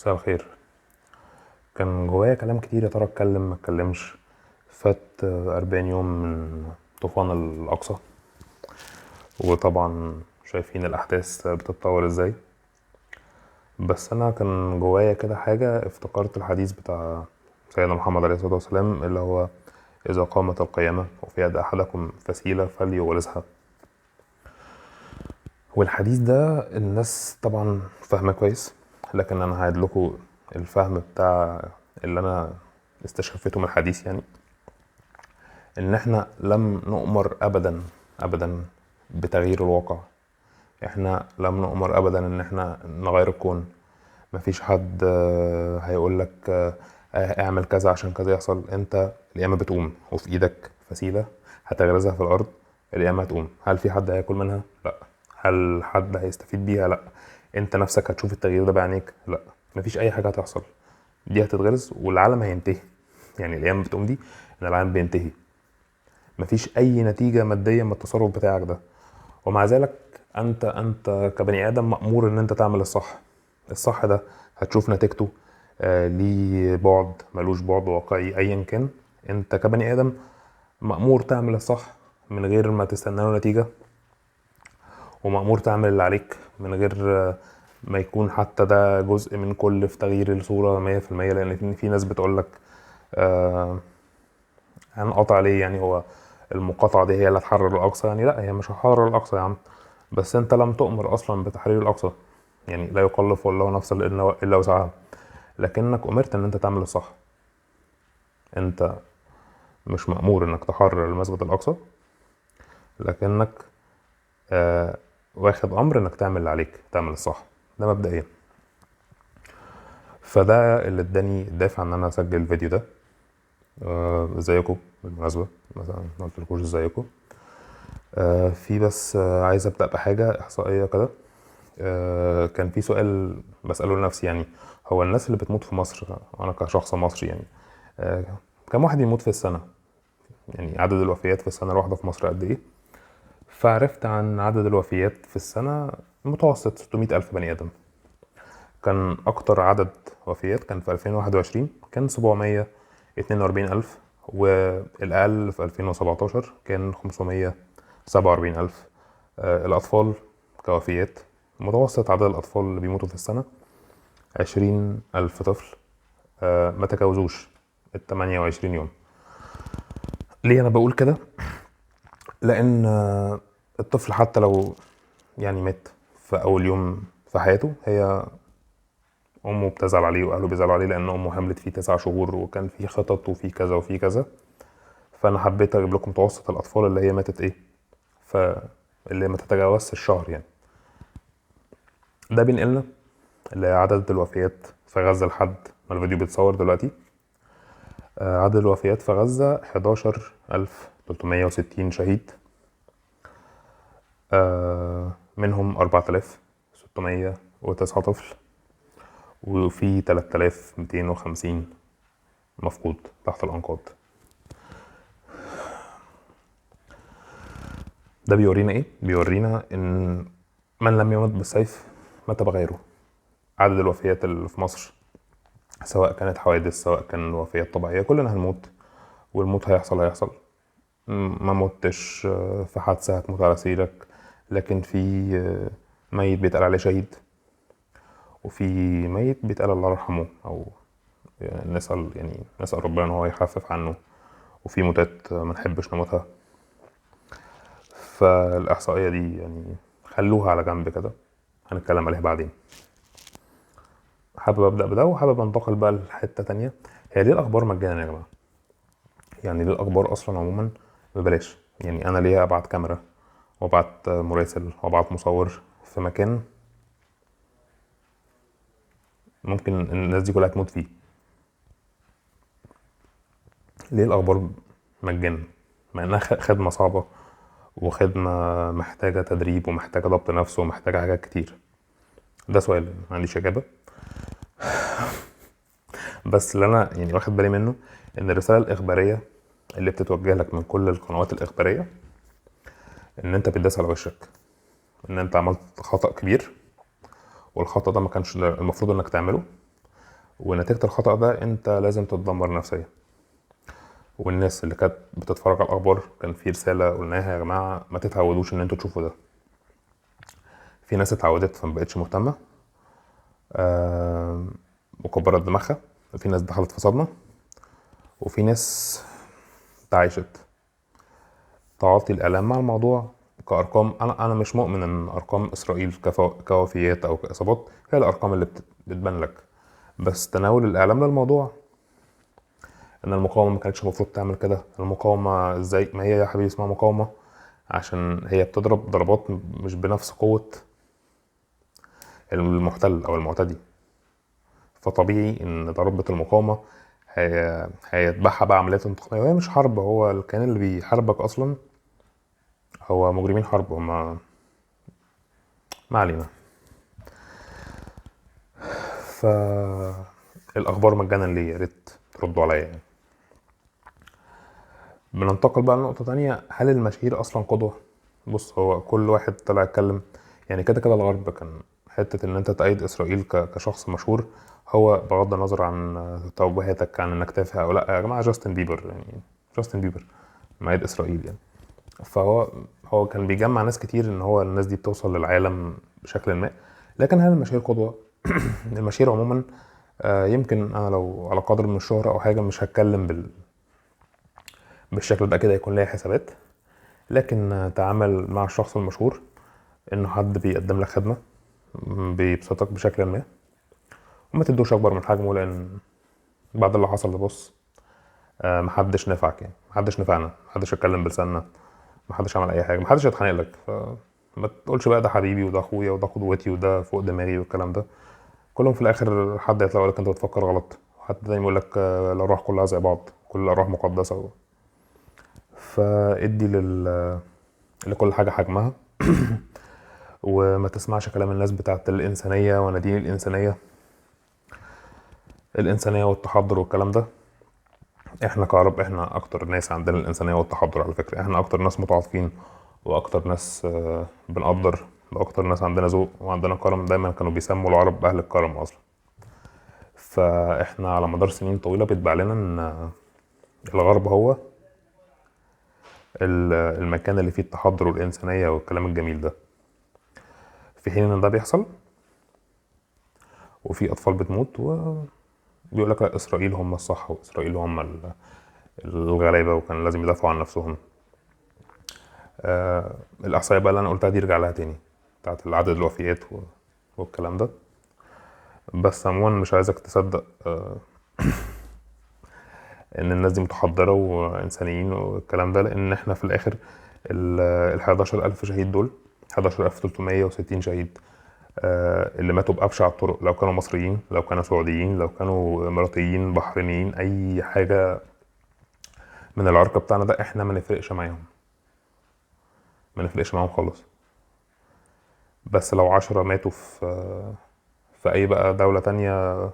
مساء الخير. كان جوايا كلام كتير، يا ترى اتكلم ما اتكلمش. فات 40 يوم من طوفان الأقصى، وطبعا شايفين الأحداث بتتطور ازاي. بس أنا كان جوايا كده حاجة، افتكرت الحديث بتاع سيدنا محمد عليه الصلاة والسلام اللي هو إذا قامت القيامة وفي يد أحدكم فسيلة فليغرسها. والحديث ده الناس طبعا فاهمه كويس، لكن أنا هعيد لكم الفهم بتاع اللي أنا استشفيته من الحديث. يعني ان احنا لم نؤمر ابدا بتغيير الواقع. احنا لم نؤمر ابدا ان احنا نغير الكون. مفيش حد هيقولك اعمل كذا عشان كذا يحصل. انت القيامة بتقوم وفي ايدك فسيلة هتغرزها في الارض، القيامة هتقوم. هل في حد هياكل منها؟ لا. هل حد هيستفيد بيها؟ لا. انت نفسك هتشوف التغيير ده بعينيك؟ لا. مفيش اي حاجة هتحصل، دي هتتغرز والعالم هينتهي. يعني القيامة بتقوم دي ان العالم بينتهي، مفيش اي نتيجة مادية من التصرف بتاعك ده. ومع ذلك انت كبني ادم مأمور ان انت تعمل الصح. الصح ده هتشوف نتيجته ليه بعد ملوش بعد واقعي ايا كان. انت كبني ادم مأمور تعمل الصح من غير ما تستنى له نتيجة، ومأمور تعمل اللي عليك من غير ما يكون حتى ده جزء من كل في تغيير الصورة 100%. لان في ناس بتقولك هنقطع ليه؟ يعني هو المقاطعة دي هي اللي هتحرر الأقصى؟ يعني لا، هي مش هتحرر الأقصى يا عم. بس انت لم تؤمر أصلا بتحرير الأقصى. يعني لا يكلف الله نفسا إلا وسعها، لكنك أمرت إن انت تعمل الصح. انت مش مأمور إنك تحرر المسجد الأقصى، لكنك واخد أمر إنك تعمل اللي عليك، تعمل الصح. ده مبدئيا. فده اللي اداني الدافع إن أنا أسجل الفيديو ده. ازيكم بالمناسبة، مثلا ما قلتلكوش ازيكم. في بس عايز ابدا بحاجه احصائيه كده. كان في سؤال بساله لنفسي، يعني هو الناس اللي بتموت في مصر، انا كشخص مصري يعني آه، كم واحد يموت في السنه؟ يعني عدد الوفيات في السنه الواحده في مصر قد ايه؟ فعرفت عن عدد الوفيات في السنه متوسط 600 الف بني ادم. كان اكتر عدد وفيات كان في 2021 كان 742 الف، والاقل في 2017 كان 547 الف. الأطفال كوفيات، متوسط عدد الأطفال اللي بيموتوا في السنة 20,000 طفل ما تجاوزوش 28 يوم. ليه أنا بقول كده؟ لأن الطفل حتى لو يعني مات في أول يوم في حياته، هي أمه بتزعل عليه وأهله بيزعلوا عليه، لأن أمه حملت فيه 9 شهور وكان فيه خطط وفيه كذا وفيه كذا. فأنا حبيت أجيب لكم متوسط الأطفال اللي هي ماتت إيه، فاللي ما تتجاوزش الشهر يعني. ده بينقلنا لعدد الوفيات في غزة لحد ما الفيديو بيتصور دلوقتي. عدد الوفيات في غزة 11360 شهيد، منهم 4609 طفل، وفي 3250 مفقود تحت الأنقاض. ده بيورينا ايه؟ بيورينا ان من لم يمت بالسيف مات بغيره. عدد الوفيات اللي في مصر، سواء كانت حوادث سواء كان وفيات طبيعية، كلنا هنموت، والموت هيحصل. ما متش في حادثة هتموت على سريرك، لكن في ميت بيتقال عليه شهيد، وفي ميت بيتقال الله يرحمه، او نسأل ربنا ان هو يخفف عنه، وفي موتات ما نحبش نموتها. فالإحصائية دي يعني خلوها على جنب كده، هنتكلم عليها بعدين. حابب أبدأ بده، وحابب أنتقل بقى لحتة تانية. هي ليه الأخبار مجانا يا جماعة؟ يعني ليه الأخبار أصلا عموما ببلاش؟ يعني أنا ليه أبعت كاميرا وابعت مراسل وابعت مصور في مكان ممكن الناس دي كلها تموت فيه؟ ليه الاخبار مجانا مع انها خدمه صعبه، وخدمه محتاجه تدريب ومحتاجه ضبط نفس ومحتاجه حاجات كتير؟ ده سؤال ما عنديش اجابه. بس اللي انا يعني واخد بالي منه ان الرساله الاخباريه اللي بتتوجه لك من كل القنوات الاخباريه ان انت بتداس على وشك، ان انت عملت خطأ كبير، والخطأ ده ما كانش المفروض انك تعمله، ونتيجة الخطأ ده انت لازم تتدمر نفسيا. والناس اللي كانت بتتفرج على الاخبار كان في رسالة قلناها: يا جماعة ما تتعودوش ان انتوا تشوفوا ده. في ناس اتعودت فمبقتش مهتمة، وكبرت دماغها. وفي ناس دخلت في صدمة، وفي ناس تعايشت. تعاطي الإعلام مع الموضوع كأرقام، أنا مش مؤمن إن أرقام إسرائيل كوفيات أو كإصابات هي الأرقام اللي بتبان لك. بس تناول الإعلام للموضوع إن المقاومة ما كانتش المفروض تعمل كده. المقاومة إزاي؟ ما هي يا حبيبي اسمها مقاومة عشان هي بتضرب ضربات مش بنفس قوة المحتل أو المعتدي. فطبيعي إن ضربة المقاومة هيتبعها بقى عمليات انتقامية، وهي مش حرب. هو الكيان اللي بيحاربك أصلا هو مجرمين حرب، هما ما علينا. فالأخبار مجانا ليه؟ يا ريت تردوا عليا يعني. بننتقل بقى لنقطة تانية: هل المشاهير أصلا قدوة؟ بص، هو كل واحد طلع يتكلم يعني. كده كده الغرب كان حتة إن أنت تأيد إسرائيل كشخص مشهور، هو بغض النظر عن توجهاتك عن إنك تافه أو لأ. يا جماعة جاستن بيبر يعني، جاستن بيبر مؤيد إسرائيل يعني. فهو كان بيجمع ناس كتير إن هو الناس دي بتوصل للعالم بشكل ما. لكن هل المشاهير قدوة؟ المشاهير عموما يمكن انا لو على قدر من الشهرة او حاجة مش هتكلم بالشكل ده، كده يكون ليا حسابات. لكن تعامل مع الشخص المشهور انه حد بيقدم لك خدمة بيبسطك بشكل ما، وما تدوش اكبر من حجمه، لان بعد اللي حصل ده بص، محدش نفعك يعني، محدش نفعنا، محدش اتكلم بلساننا، محدش عمل اي حاجة، محدش هيتخانق لك. فما تقولش بقى ده حبيبي وده اخويا وده قدوتي وده فوق دماغي والكلام ده. كلهم في الاخر حد يطلع يقول لك انت بتفكر غلط، وحد تاني يقول لك الارواح كلها زي بعض، كل الارواح مقدسه. فادي لكل حاجه حجمها وما تسمعش كلام الناس بتاعت الانسانيه ونادين الانسانيه والتحضر والكلام ده. احنا كعرب احنا اكتر ناس عندنا الانسانيه والتحضر على فكره. احنا اكتر ناس متعاطفين، واكتر ناس بنقدر، واكتر ناس عندنا ذوق وعندنا كرم. دايما كانوا بيسموا العرب اهل الكرم اصلا. فاحنا على مدار سنين طويله بيتباع لنا ان الغرب هو المكان اللي فيه التحضر والإنسانية والكلام الجميل ده، في حين ان ده بيحصل وفي أطفال بتموت وبيقول لك إسرائيل هم الصح وإسرائيل هم الغلابة وكان لازم يدافعوا عن نفسهم. الإحصائية بقى اللي أنا قلتها دي رجع لها تاني، بتاعت عدد الوفيات والكلام ده. بس عموما مش عايزك تصدق ان الناس دي متحضرة وإنسانيين والكلام ده، لأن احنا في الآخر ال 11,000 شهيد دول، 11,360 شهيد اللي ماتوا بأبشع الطرق، لو كانوا مصريين، لو كانوا سعوديين، لو كانوا إماراتيين، بحرينيين، أي حاجة من العرق بتاعنا ده، احنا ما نفرقش معاهم، ما نفرقش معاهم خالص. بس لو 10 ماتوا في أي بقى دولة تانية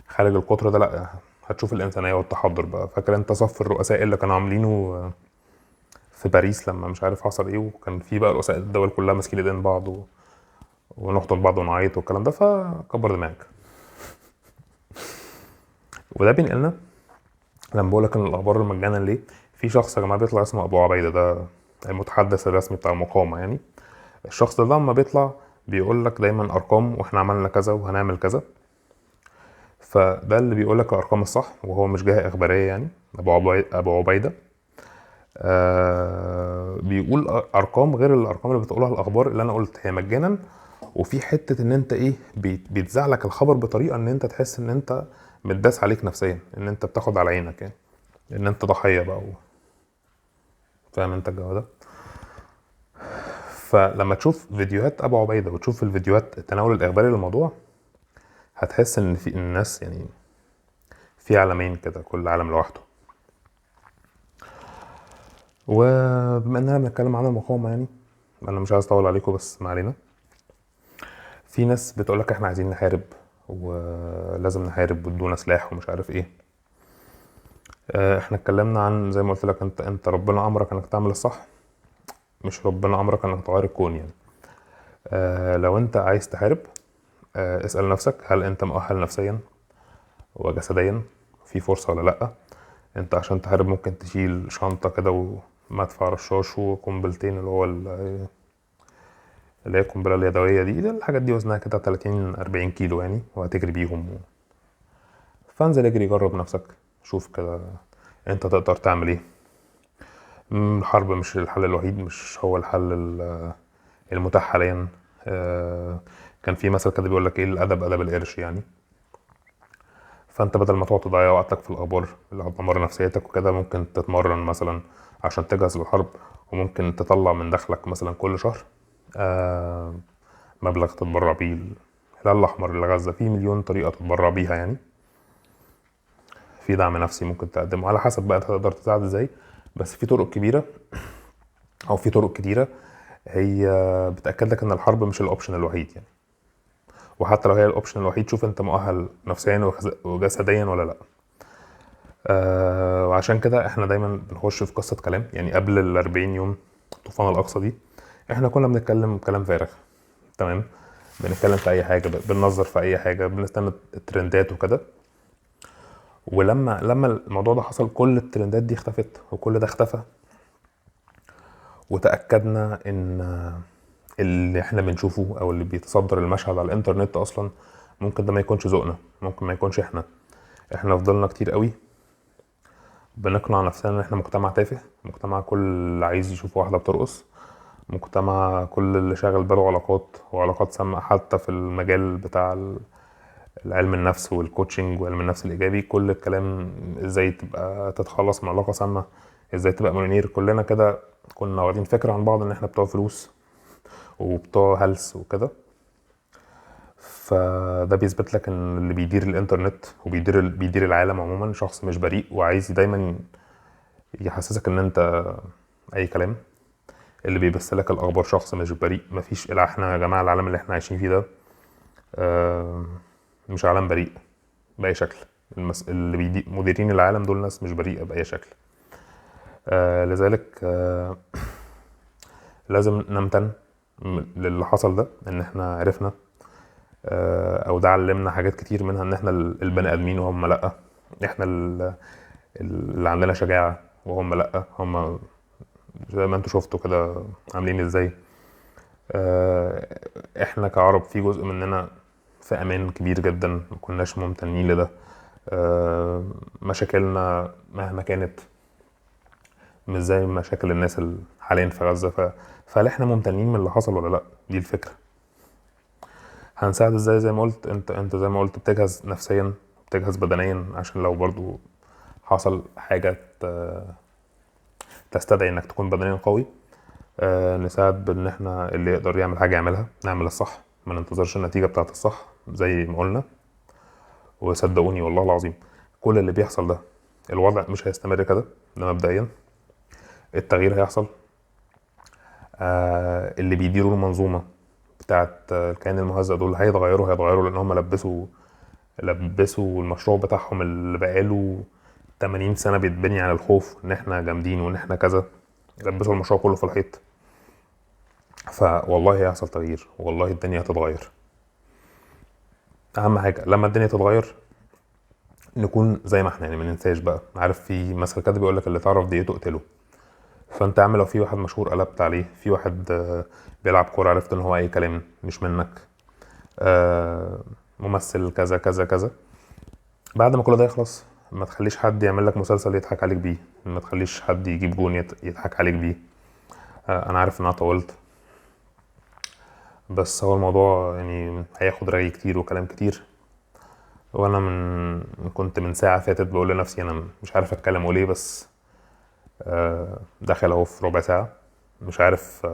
خارج القطر ده، لأ، هتشوف الإنسانية والتحضر بقى. فاكر انت صف الرؤساء اللي كانوا عاملينه في باريس لما مش عارف حصل ايه، وكان في بقى رؤساء الدول كلها ماسكين ايدين بعض ونحضن بعض ونعيط والكلام ده. فكبر دماغك. وده بينقلنا لما بقول لك ان الاخبار مجانا ليه. في شخص يا جماعه بيطلع اسمه ابو عبيده، ده المتحدث الرسمي بتاع المقاومه يعني. الشخص ده لما بيطلع بيقول لك دايما ارقام، واحنا عملنا كذا وهنعمل كذا. فده اللي بيقول لك الارقام الصح، وهو مش جهه اخباريه يعني. ابو عبيده بيقول ارقام غير الارقام اللي بتقولها الاخبار اللي انا قلت هي مجانا. وفي حته ان انت ايه، بيتذاع لك الخبر بطريقه ان انت تحس ان انت متداس عليك نفسيا، ان انت بتاخد على عينك يعني، ان انت ضحيه بقى فاهم انت الجو ده. فلما تشوف فيديوهات ابو عبيده وتشوف الفيديوهات التناول الاخباري للموضوع، هتحس ان في الناس يعني في عالمين كده، كل عالم لوحده. وبما اننا بنتكلم عن المقاومه يعني، انا مش عايز اطول عليكم بس ما علينا. في ناس بتقولك احنا عايزين نحارب ولازم نحارب بدون سلاح ومش عارف ايه. احنا اتكلمنا عن زي ما قلت لك، انت ربنا امرك انك تعمل الصح، مش ربنا امرك انك تغير الكون يعني. لو انت عايز تحارب، اسأل نفسك هل انت مؤهل نفسيا وجسديا في فرصة ولا لأ. انت عشان تحارب ممكن تشيل شنطة كده ومدفع رشاش وقنبلتين اللي هو اللي هي القنبلة اليدوية دي الحاجات دي وزنها كده 30-40 كيلو يعني، وهتجري بيهم فانزل اجري، جرب نفسك، شوف كده انت تقدر تعمل ايه. الحرب مش الحل الوحيد، مش هو الحل المتاح حاليا. كان في مثل كده بيقول لك ايه، الادب ادب القرش يعني. فانت بدل ما تقعد تضيع وقتك في الاخبار اللي هتدمر نفسيتك وكده، ممكن تتمرن مثلا عشان تجهز للحرب، وممكن تطلع من دخلك مثلا كل شهر مبلغ تتبرع بيه الهلال الاحمر لغزه. في مليون طريقه تتبرع بيها يعني. في دعم نفسي ممكن تقدمه على حسب بقى انت تقدر تساعد ازاي، بس في طرق كبيره او في طرق كتيره هي بتاكد لك ان الحرب مش الاوبشن الوحيد يعني. وحتى لو هي الاوبشن الوحيد، شوف انت مؤهل نفسيا وجسديا ولا لا. وعشان كده احنا دايما بنخش في قصه كلام يعني. قبل ال 40 يوم طوفان الاقصى دي احنا كنا بنتكلم كلام فارغ، تمام، بنتكلم في اي حاجه، بننظر في اي حاجه، بنستنى الترندات وكده. ولما الموضوع ده حصل، كل الترندات دي اختفت وكل ده اختفى، وتاكدنا ان اللي احنا بنشوفه او اللي بيتصدر المشهد على الانترنت اصلا ممكن ده ما يكونش ذوقنا، ممكن ما يكونش احنا فضلنا كتير قوي بنقنع نفسنا ان احنا مجتمع تافه، مجتمع كل اللي عايز يشوف واحده بترقص، مجتمع كل اللي شاغل باله علاقات وعلاقات سامة. حتى في المجال بتاع العلم النفس والكوتشنج وعلم النفس الايجابي، كل الكلام ازاي تبقى تتخلص من علاقه سامه، ازاي تبقى مليونير. كلنا كده كنا واخدين فكره عن بعض ان احنا بتوع فلوس وبتوع هلس وكده. فده بيثبت لك ان اللي بيدير الانترنت وبيدير العالم عموما شخص مش بريء، وعايز دايما يحسسك ان انت اي كلام. اللي بيبث لك الاخبار شخص مش بريء. مفيش احنا يا جماعه العالم اللي احنا عايشين فيه ده مش عالم بريء باي شكل. اللي مديرين العالم دول ناس مش بريئه باي شكل. لذلك لازم نمتن للي حصل ده، ان احنا عرفنا او ده علمنا حاجات كتير، منها ان احنا البني ادمين وهم لا، احنا اللي عندنا شجاعه وهم لا. هم زي ما انتوا شفتوا كده عاملين ازاي. احنا كعرب في جزء مننا في امان كبير جدا، ما كناش ممتنين لده. مشاكلنا مهما كانت مش زي مشاكل الناس اللي حاليا في غزة. فهل احنا ممتنين من اللي حصل ولا لا؟ دي الفكرة. هنساعد ازاي؟ زي ما قلت انت زي ما قلت بتجهز نفسيا، بتجهز بدنيا، عشان لو برضو حصل حاجة تستدعي انك تكون بدنيا قوي. نساعد بان احنا اللي يقدر يعمل حاجة يعملها، نعمل الصح، ما ننتظرش النتيجة بتاعت الصح زي ما قلنا. وصدقوني والله العظيم كل اللي بيحصل ده الوضع مش هيستمر كده، ده مبدئيا. التغيير هيحصل. اللي بيديروا المنظومة بتاعت الكيان المهزأ دول هيتغيروا لان هم لبسوا المشروع بتاعهم اللي بقاله 80 سنة بيتبني على الخوف ان احنا جامدين وان احنا كذا. لبسوا المشروع كله في الحيط. فوالله هيحصل تغيير، والله الدنيا هتتغير. اهم حاجة لما الدنيا تتغير نكون زي ما احنا يعني، ما ننساش بقى. عارف في مثل كده بيقول لك اللي تعرف دقيقته اقتله. فانت عامل لو في واحد مشهور قلبت عليه، في واحد بيلعب كوره عرفت ان هو اي كلام مش منك، ممثل كذا كذا كذا، بعد ما كل ده يخلص ما تخليش حد يعمل لك مسلسل يضحك عليك بيه، ما تخليش حد يجيب جون يضحك عليك بيه. انا عارف ان انا طولت، بس هو الموضوع يعني هياخد رأي كتير وكلام كتير. وانا كنت من ساعة فاتت بقول لنفسي انا مش عارف اتكلم اقول ايه، بس داخل اهو في ربع ساعة، مش عارف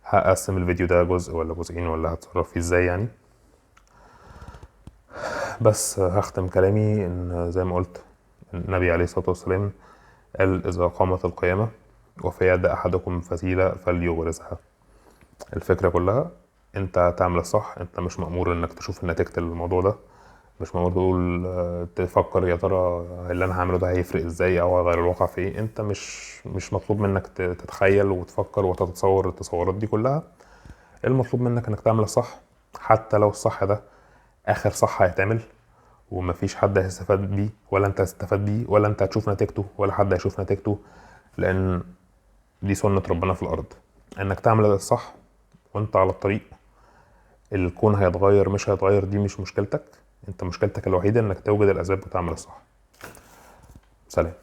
هقسم الفيديو ده جزء ولا جزئين ولا هتصرف فيه ازاي يعني. بس هختم كلامي ان زي ما قلت النبي عليه الصلاة والسلام قال اذا قامت القيامة وفي يد احدكم فتيلة فليغرزها. الفكرة كلها انت تعمل الصح. انت مش مأمور انك تشوف نتيجة الموضوع ده، مش مأمور تقول تفكر يا ترى اللي انا هعمله ده هيفرق ازاي او هيغير الواقع في ايه. انت مش مطلوب منك تتخيل وتفكر وتتصور التصورات دي كلها. المطلوب منك انك تعمل الصح، حتى لو الصح ده اخر صح هيتعمل ومفيش حد هيستفاد بيه، ولا انت هتستفاد بيه، ولا انت هتشوف نتيجته، ولا حد هيشوف نتيجته، لان دي سنة ربنا في الارض انك تعمل الصح وانت على الطريق. الكون هيتغير مش هيتغير دي مش مشكلتك، انت مشكلتك الوحيدة انك توجد الاسباب وتعمل الصح. سلام.